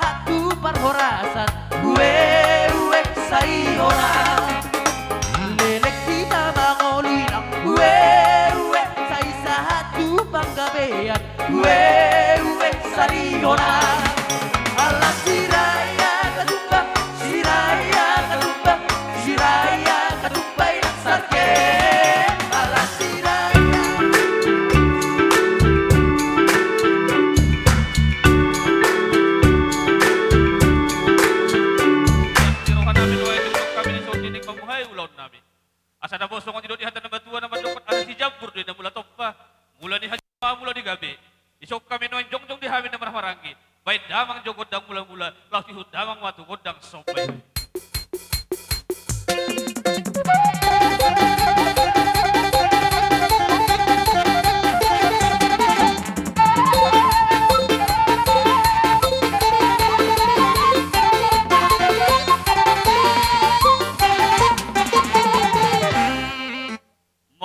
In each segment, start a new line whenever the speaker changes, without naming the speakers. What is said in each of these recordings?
hatu parhorasan uwe sayona lelek kita mangolilang uwe sa isa hatu panggabean uwe sayona alas siraya kadumba siraya kadumba siraya kadumba ilang sarke alas siraya.
Asa na boso kung tinod ihatan ng batuan ng madukot asa si Jambur din na mula toppa mula ni Hajma mula ni Gabi isok kami noon jongjong di hamin na maramarangi bay damang jogod dang mula-mula laos ihud damang matugod dang sopay.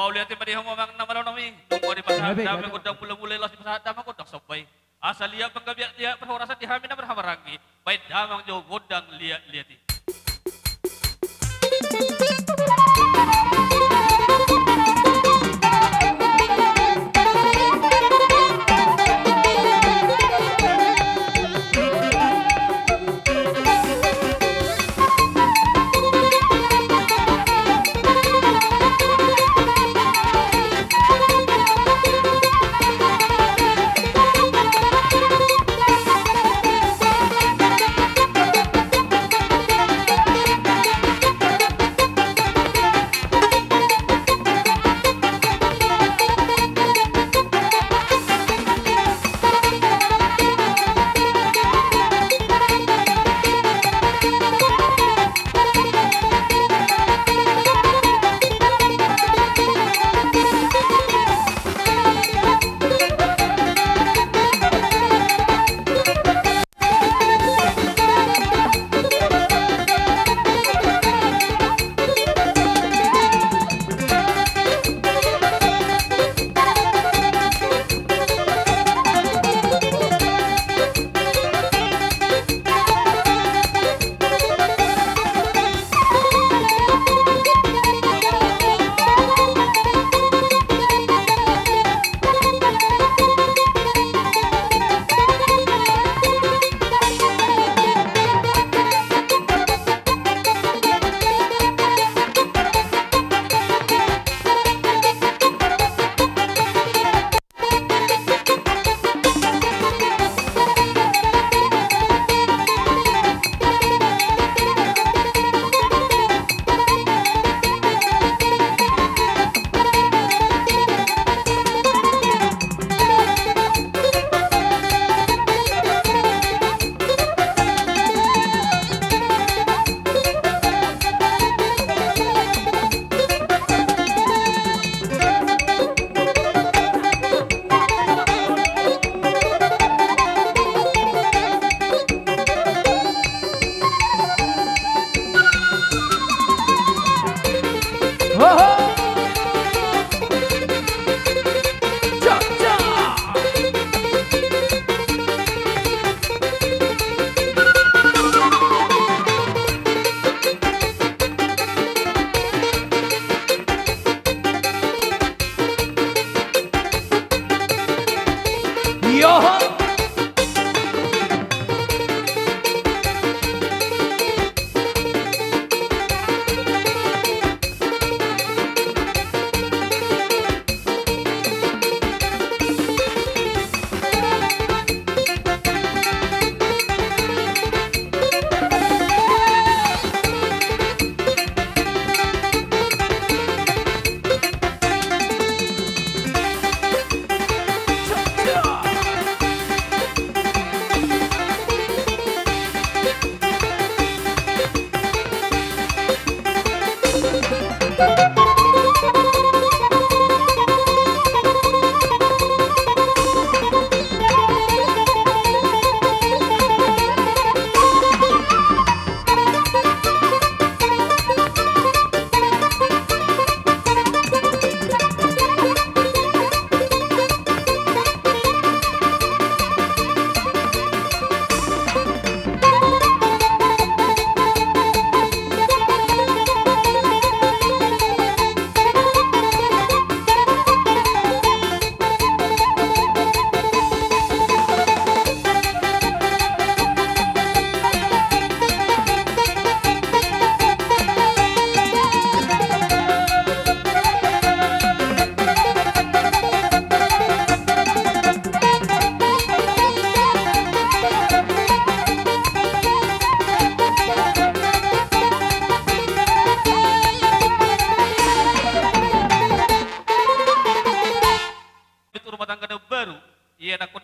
Lihat tadi hong mamang namalaw nami tunggu di pasar dami kudang mula-mula los di pasar damang kudang sopay asal lihat penggabiak lihat perhorasan di hamin na berhamarangi baik damang jo godang lihat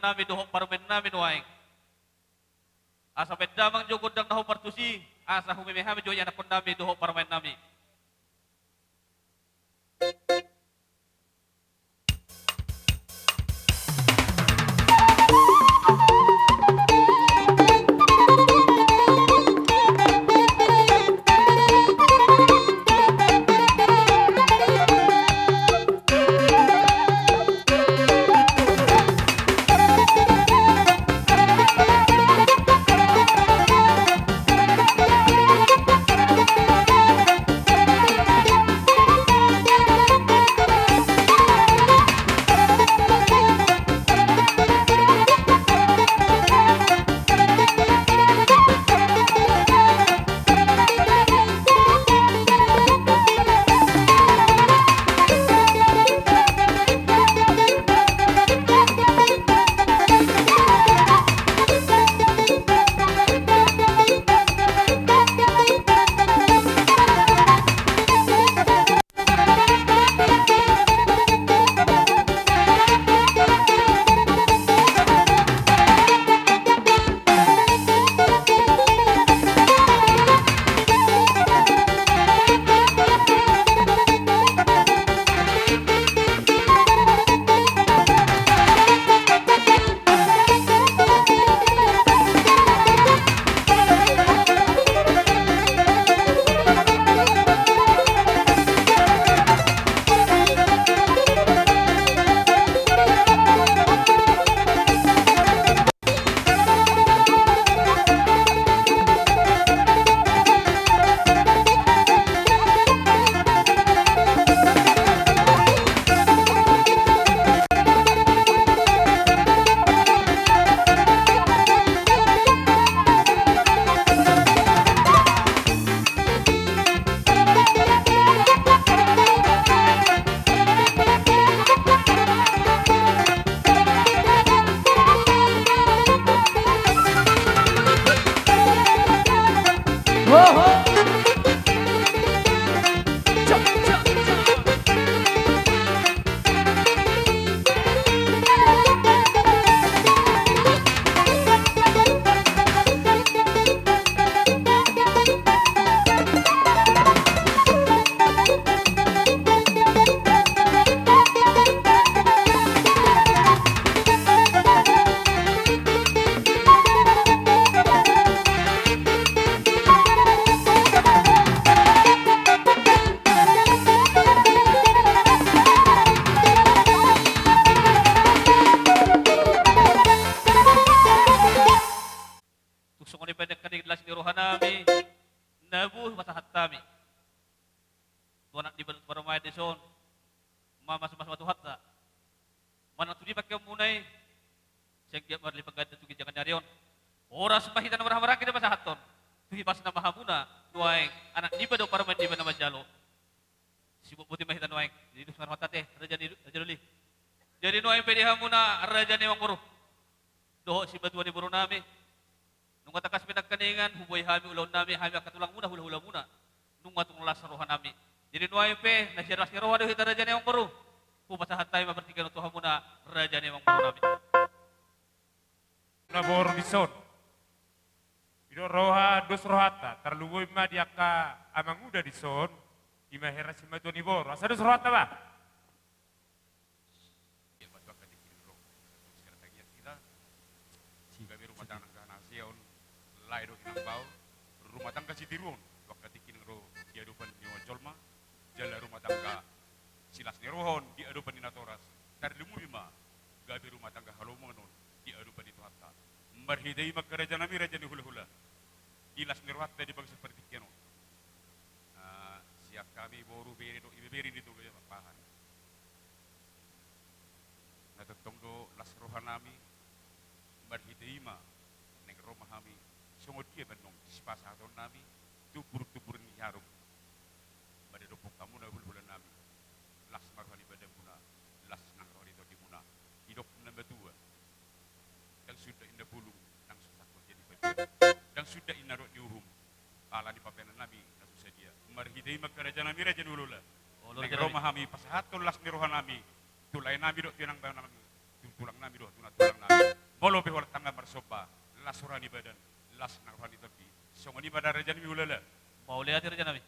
nami dohok parmen nami nuaing. Asa pedamang jogod dang naho partusi, asa humimehami joy anak nami dohok parmen nami. Gusto ko ni pendek kaniglas ni Rohanami, nabuh masahat tami. Tuanak di benut baramay deson, mama semas matuhat ta. Mana tu di pakai munai, sejak marli paganda tu jangan nyarion. Oras pahitan nama rahmarang kita masahat ton. Tu pas nama hamuna, nuaing anak di bedo paraman di nama jalo. Sibuk putih mahitan nuaing, di dus marmata teh, raja di duli. Jadi nuaing pedi hamuna, raja ni mangkuru. Doh si batuan di buru nami. Nung katakas pinagkaningan, huboy hami ulaw nami, hami akatulang muna, hula-hula muna. Nung matunglas sa rohan nami. Jadi nuay pe, nasirlas ni rohan hita raja ni ang kuru. Pupasahan tayo mapertikan utuhan muna, raja ni ang kuru nami.
Nabor bison. Ido roha dos rohata, terlugoy ma dia ka amang uda di son, imahera si matoni bor. Asa dos rohata ba?
Ya batu akan dikirim roh. Sekarang tanya kita, jika rumah tangga nasion lai do inang bau rumah tangga si tirun waktu dikirim roh di adupan ni wajolma jala rumah tangga silas ni rohon di adupan ni natoras dari lumu bima gabi rumah tangga halomongon di adupan itu hatta marhidai makaraja nami raja ni hula-hula ilas ni rohatta di bang seperti keno siap kami boru beri do iberi di tuloy pahan natatong do las rohanami marhidai ma neng rumah kami sungod kia benong sipasaton nami tubur-tubur ni harum pada dopok kamu na bulan nami las marhali pada muna las nang rohani to di muna hidup namba dua yang sudah indah bulung nang susah kau jadi bagian yang sudah indah roh diuhum ala di papenan nami na susah dia marhidai makaraja nami raja dulu lah neng rumah kami pasahaton las ni rohan nami tulai nami dok tiang bang nami tulang nami nami doh tunat tulang nami. Molo behol tangga marsoba, las rohani badan, las nang rohani topi. Songoni badara jani ulala.
Mau lihat aja nami.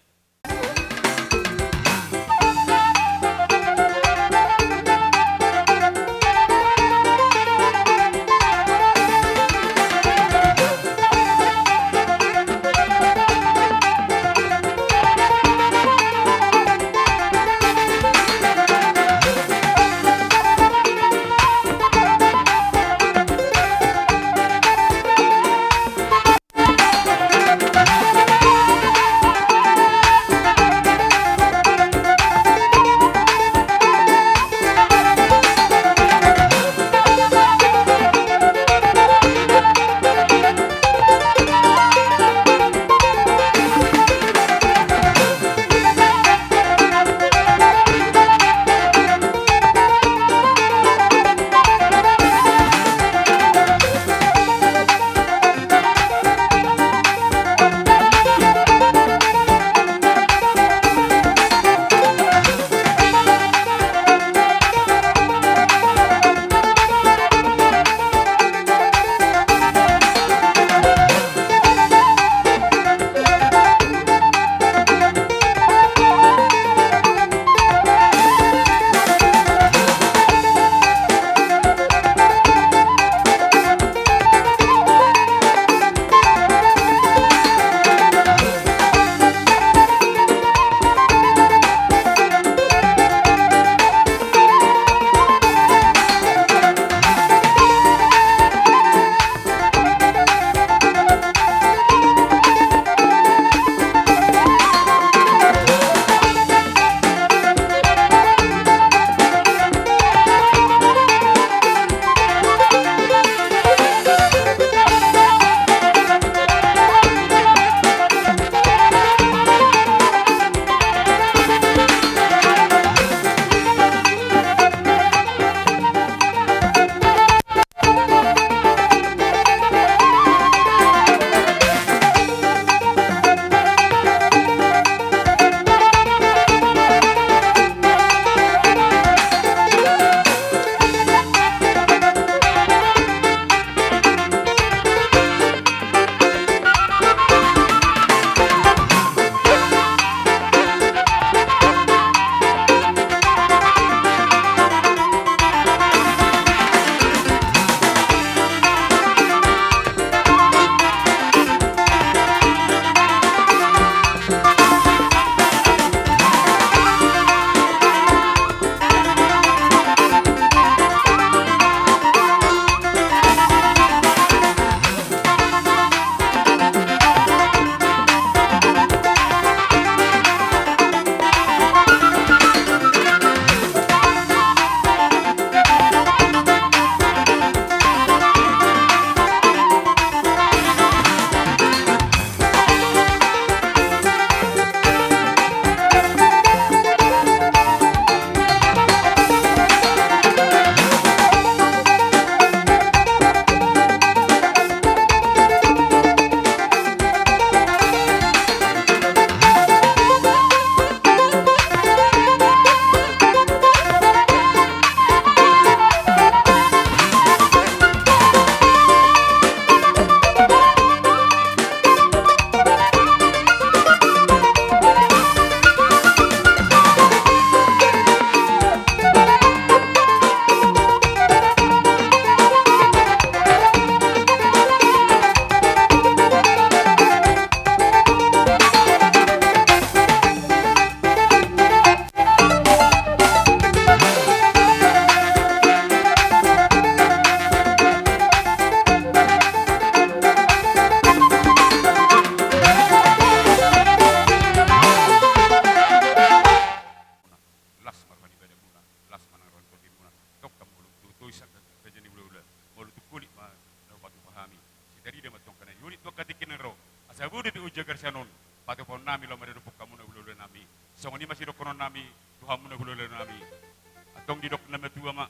Sabudu ti ujagar sanon. Pati po nami lo madudupok kamu na ulolo nami. So ni masih dokonon nami Tuhan mo na ulolo nami. Atong didok na matua ma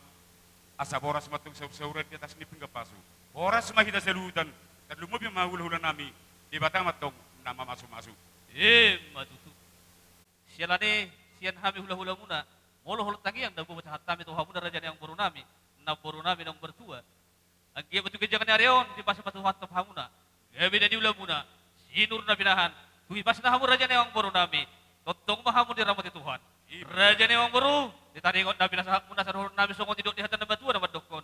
asaboras matong saurat di atas ni penggapasu. Oras mahita salutan. At lumob yung mahula nami. Di batang matong nama masu-masu.
Matutu. Siya ni, siyan hami hula-hula muna. Molo hulot tangi yang dagu baca hatami tuha muna raja yang baru nami. Naboro namin ang bertua. Ang giya batu kejangan areon di pas patu hat hamuna. Gabi na diula muna. Sinur na binahan. Tuhi pas na hamur raja na ang boro nami. Totong mahamun di ramati Tuhan. Raja na ang boro. Ditaringon na binasa muna sa rohon nami songon tidok di hatan na batua na madokon.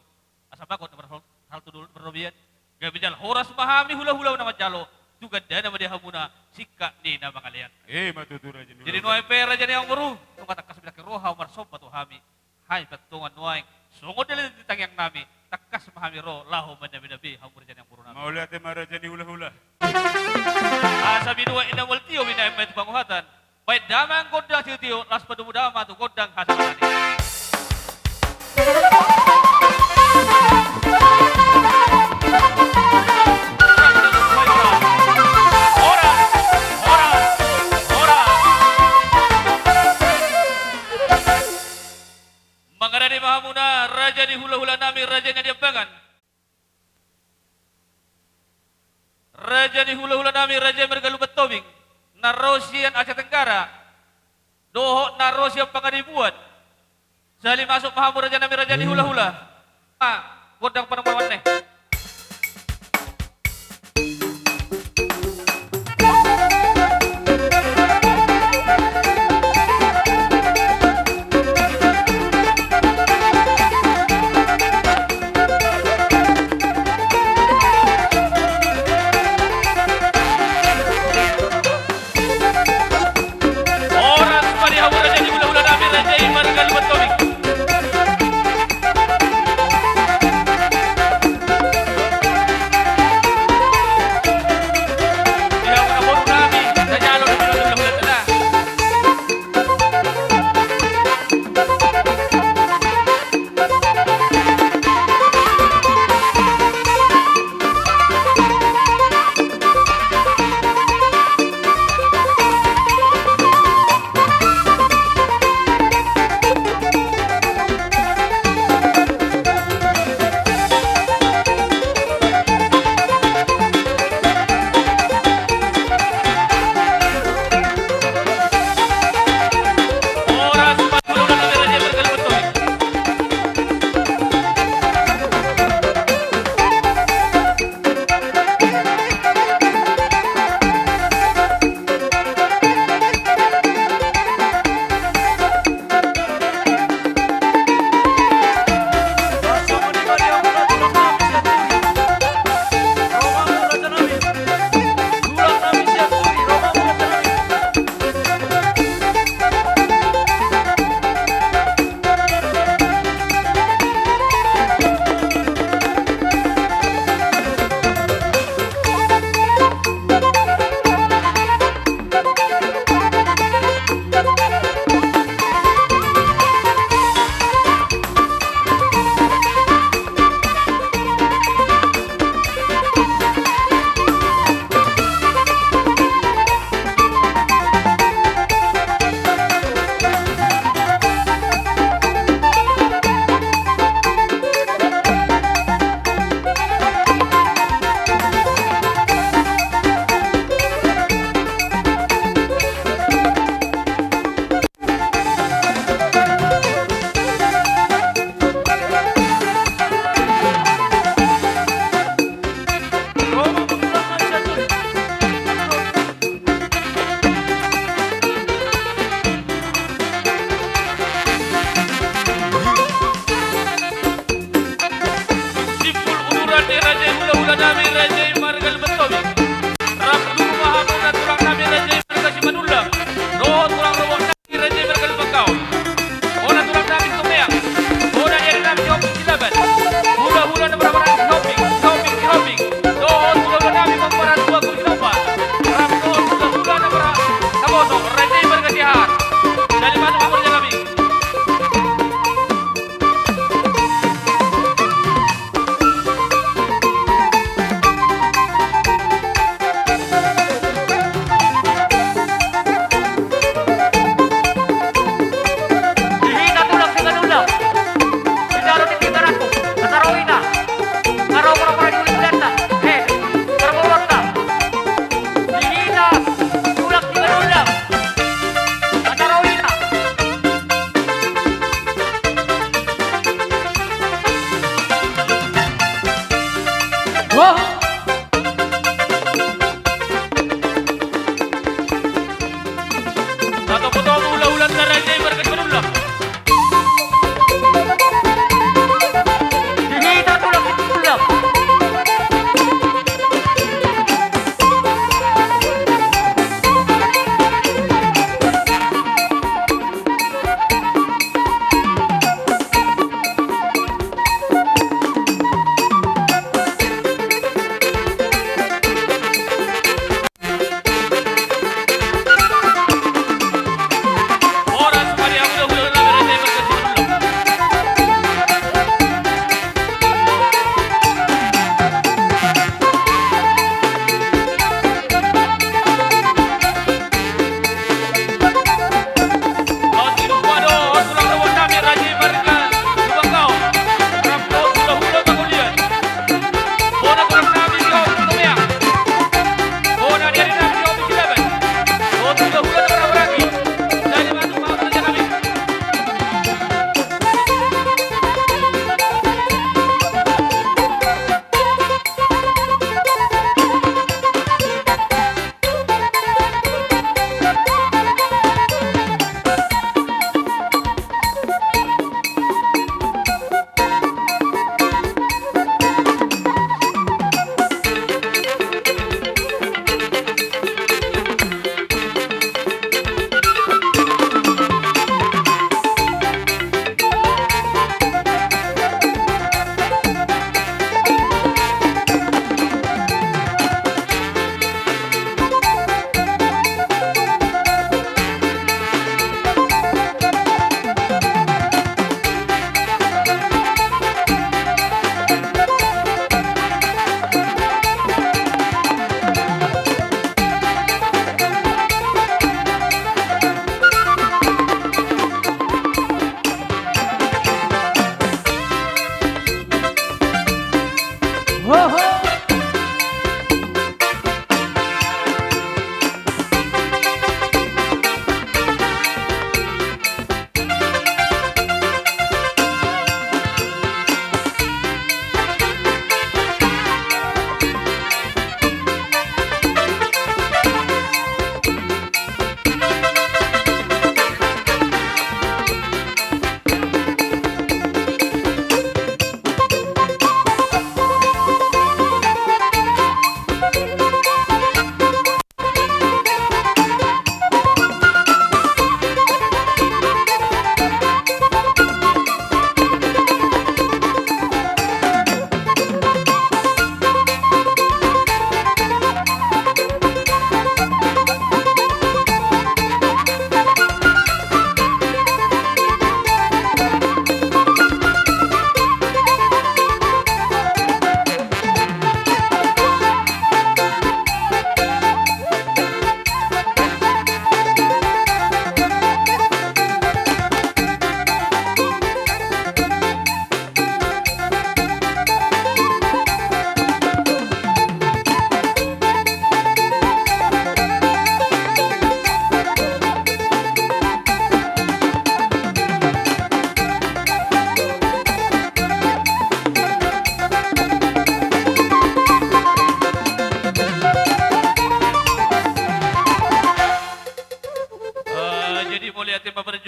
Asa bakot na hal tudul berrobian. Gabi jal horas mahami hula-hula na majalo. Juga dana madi hamuna sikka ni na mangalian.
Matutura aja.
Jadi nuai pera jadi yang boro. Tong kata kasbida ke roha umar sob batu hami. Hai patungan nuai. Songon dili ditangyang nami. Takas mahami ro lahu manabi-nabi hamur jadi yang boro nami.
Maula te maraja ni hula-hula.
Asa bidua ina multio bina emet panguhatan. Baik damang kodang tio las padumu dama tu kodang hasilani. Mengadani mahamuna raja di hula-hula nami raja yang diambangan. Raja di hula-hula nami raja mergalu betobing. Narosian Aceh Tenggara. Dohok narosian pangadibuan. Sali masuk mahamur raja nami raja di hula-hula. Godang penemuan nih.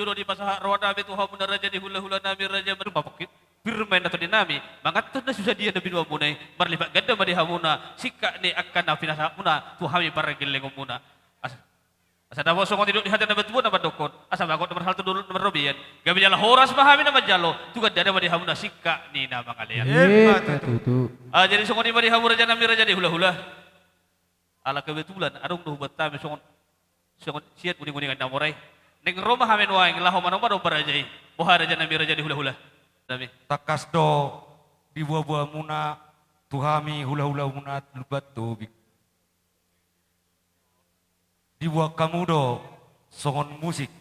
jodoh di pasah rawa nami Tuhan benar raja di hula-hula nami raja berpapakit firman atau di nami mangat na susah dia nabi dua munai marlipat ganda madi hamuna sikka ni akan nafina muna Tuhan paragil lengom muna asa dawo songon tidur di hati nama tuan nama dokon asa bagot nomor hal dulu nomor robian gabi jala horas mahami nama jalo tuga dada madi hamuna sikka ni nama kalian jadi songon di madi hamu raja nami raja di hula-hula ala kebetulan arung nuh betami songon siat kuning-kuningan namorai neng Roma hamen waing laho manoma do barajai boha raja nami raja di hula-hula nami
takas do di buah-buah muna tuhami hula-hula muna lubat do di buah kamu do songon musik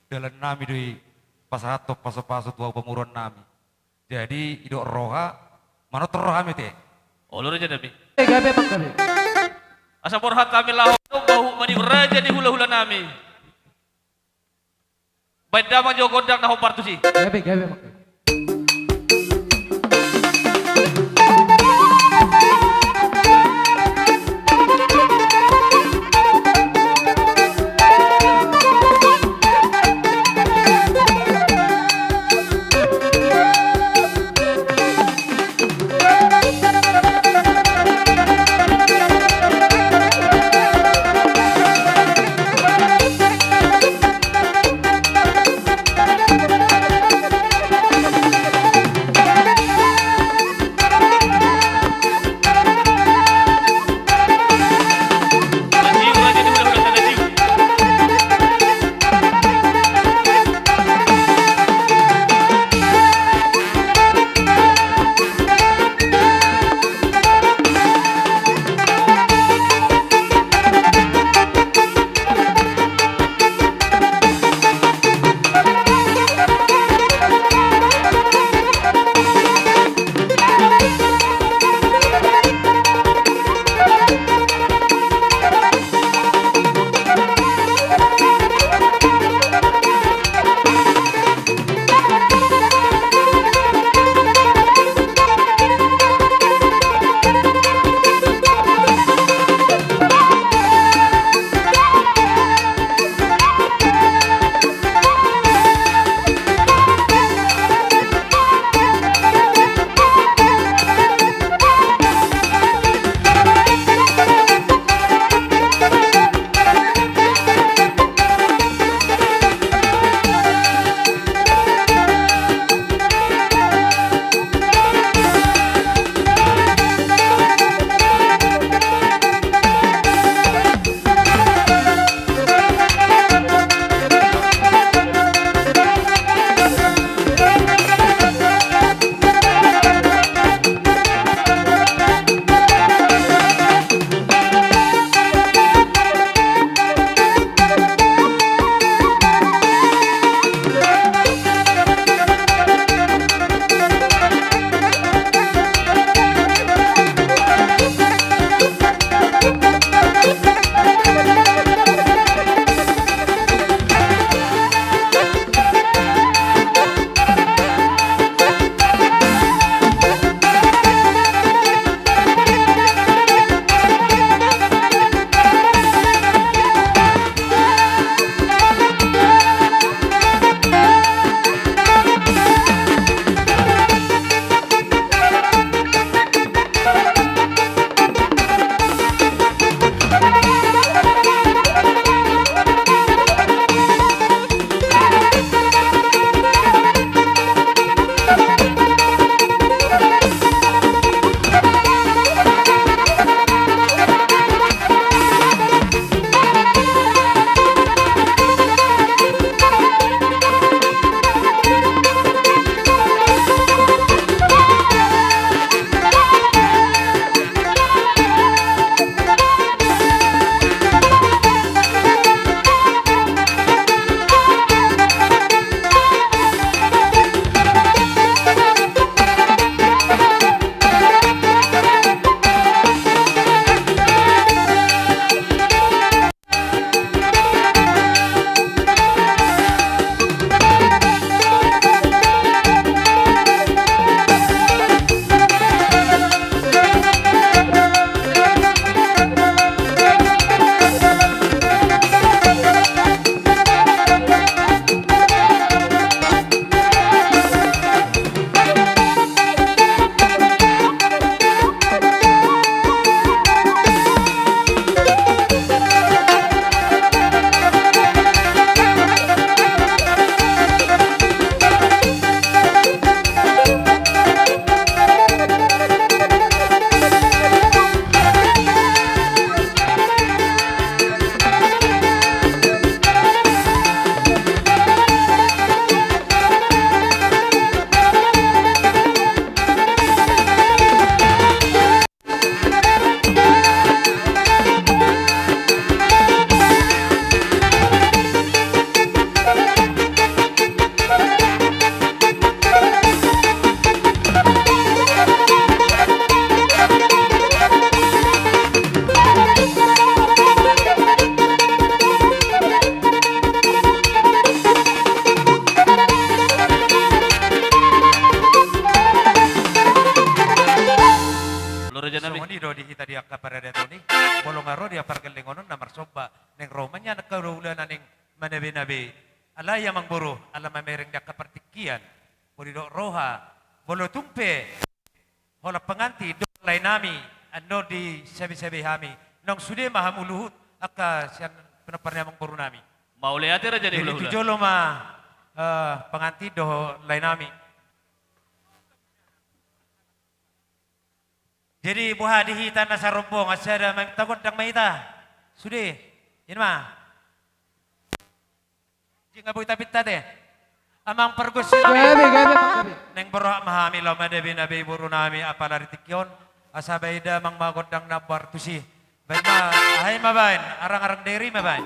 dalam nami doi pasato paso-paso tua pemuron nami jadi idok roha mana terrohami teh
olo raja nami
Gabe bang gabe.
asa borhat kami laho bahu mani raja di hula-hula nami baik damang jogodang naho partusi
Gabe bang gabe.
monon na marsoba neng Romanya nagkarulan na ning manabi-nabi alaya mang buro alam mamereng da kapartikian Purido Roha bolo tumpe hola penganti do lay nami ano di sabi-sabi hami nang sude mahamuluhut aka siyan penaparnya mang buro nami
Mau lihat ya jadi
jadi
hula-hula.
tujolo penganti do lay nami jadi buha dihitan na sa rombong asada mang tagot dang maita sude yan ma jing aboy tapit tate amang pergusin
Gabi, gabi.
neng boroha mahami law madabi nabi buru nami apalaritikyon asabayda mang magodang na bartusi baik ma ahay mabain arang-arang deri mabain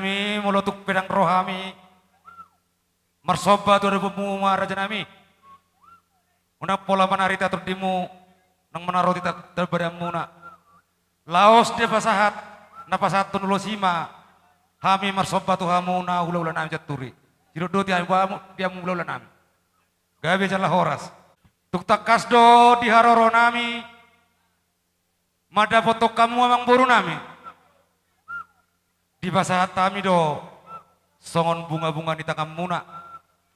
nami molotuk pedang rohami. Marsoba tu ada pemuma raja nami. Una pola manarita terdimu nang menaruh tita terbadamu na. Laos de pasahat na pasahat tunulo sima. Hami marsoba tu hamu na hula nami jaturi. Jirodo dia hula nami. Gabe jalah horas. Tuk takas do di haroro nami. Mada foto kamu amang buru nami. Di pasahat kami do songon bunga-bunga di tangan muna.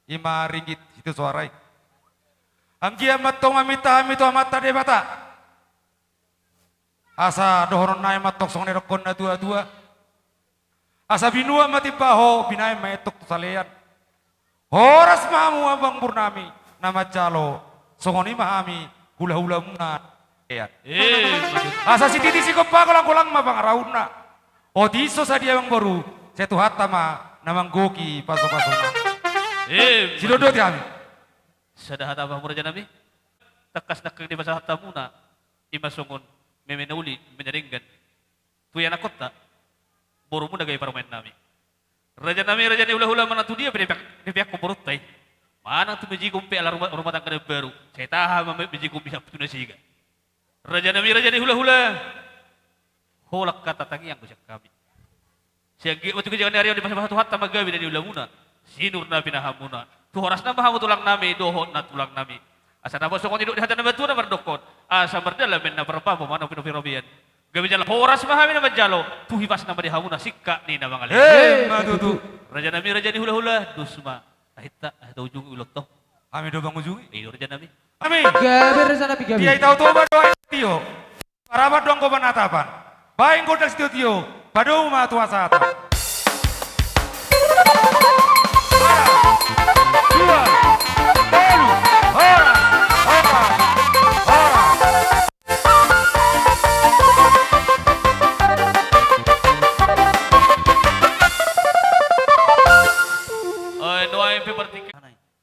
5 ringgit itu suarai. Anggi amat tong amita amito amata de bata. Asa dohoron nae matok song nerokon na dua-dua. Asa binua mati paho binai maetok salean. Horas mamu abang burnami nama calo songoni mahami hula-hula muna. Asa si titi si kopa kolang-kolang mabang rauna. Odiso sadia bang baru setu hatama namang goki paso-paso. Si Dodo ti kami.
Sada hata ba muraja nabi? Takas nak di basa hata muna. Imasungon memenauli menyaringgan. Tuya nakot ta. Boro muna gay parmain nami. Raja ni hula-hula mana tu dia pihak komporot tay. Mana tu meji kumpe ala rumah tangga baru. Saya tahu meji kumpe siapa tu nasiga. Raja ni hula-hula. Holak kata tangi yang kusiak kami. Siagi waktu kejangan hari di pasal hata magawi dari ulamuna. Sinur na pinahamuna. Tu horas na mahamu tulang nami, dohon na tulang nami. Asa na bosong hidup di hatan na batu na berdokon. Asa berdalamen na berpapo mana pinopirobian. Gabi jalo horas mahami na majalo. Tu hipas na madihamuna sikka ni na mga
Matutu.
Raja ni hula-hula. Dusma. Ahita, ahita ujung ulok to.
Kami do bang ujungi.
Iyo raja nami.
Kami.
Gabi rasa nabi gabi.
Dia tahu tuh doa tio. Parabat dong ko banatapan. Baing ko das tio. Padu ma tua saat.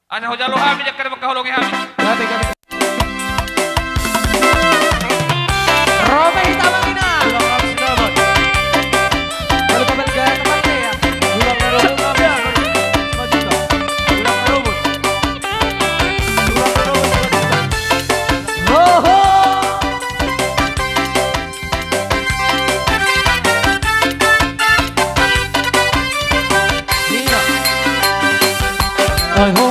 Ana hojalo hami jakar makahulungi hami.
Gabi gabi. Rome hitam ina. Lokal sinabot. Kalau kembali ke tempatnya ya. Ulang robot ya. Majuto. Ulang robot. Ho ho. Nino. Ay ho.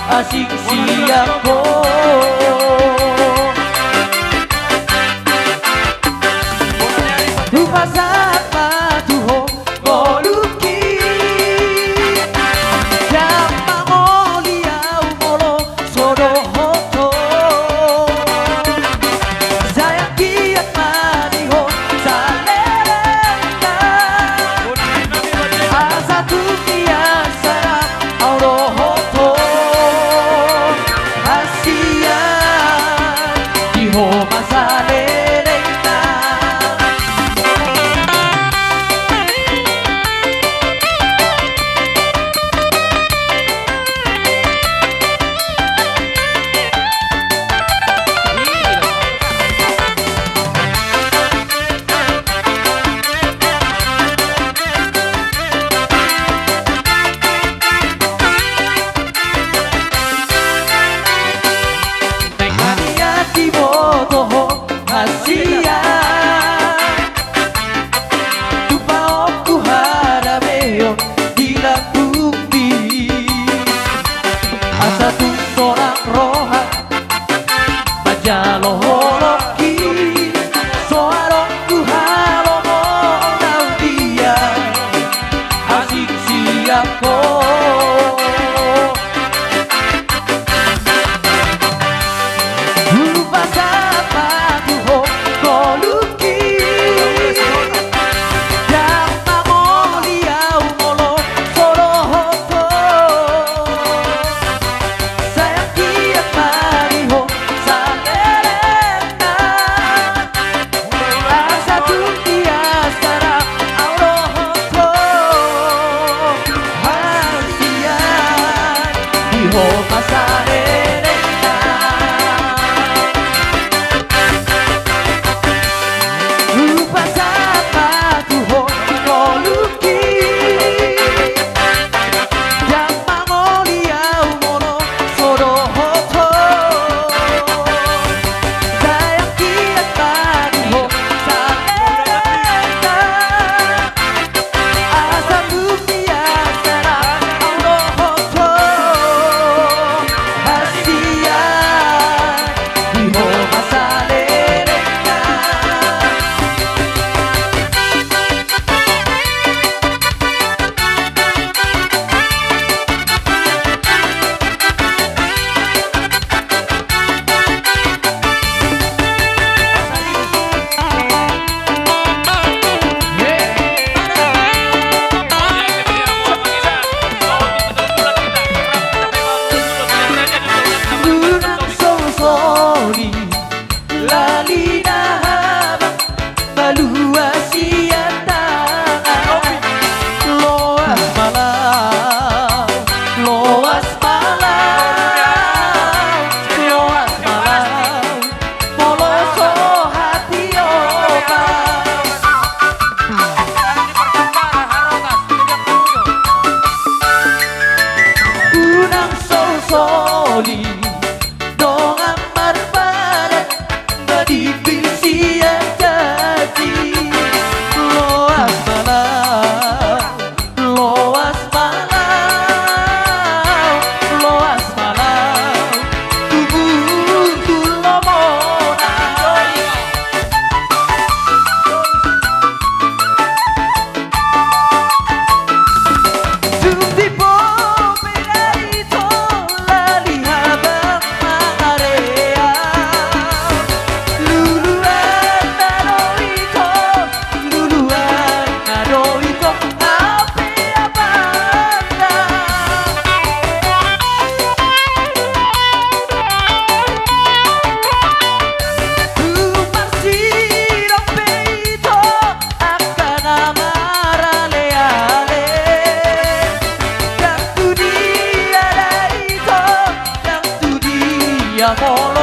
Asik siapa lupa sama tuho goluki Jama ngolia umolo sodo hoto Sayang kiat maniho salerena Asa tu kiasa auro hoto Iho masalelena asa tuntona roha majaloholoki soaronku halomo naudia asik siapko lupa sama tuho koluki
amor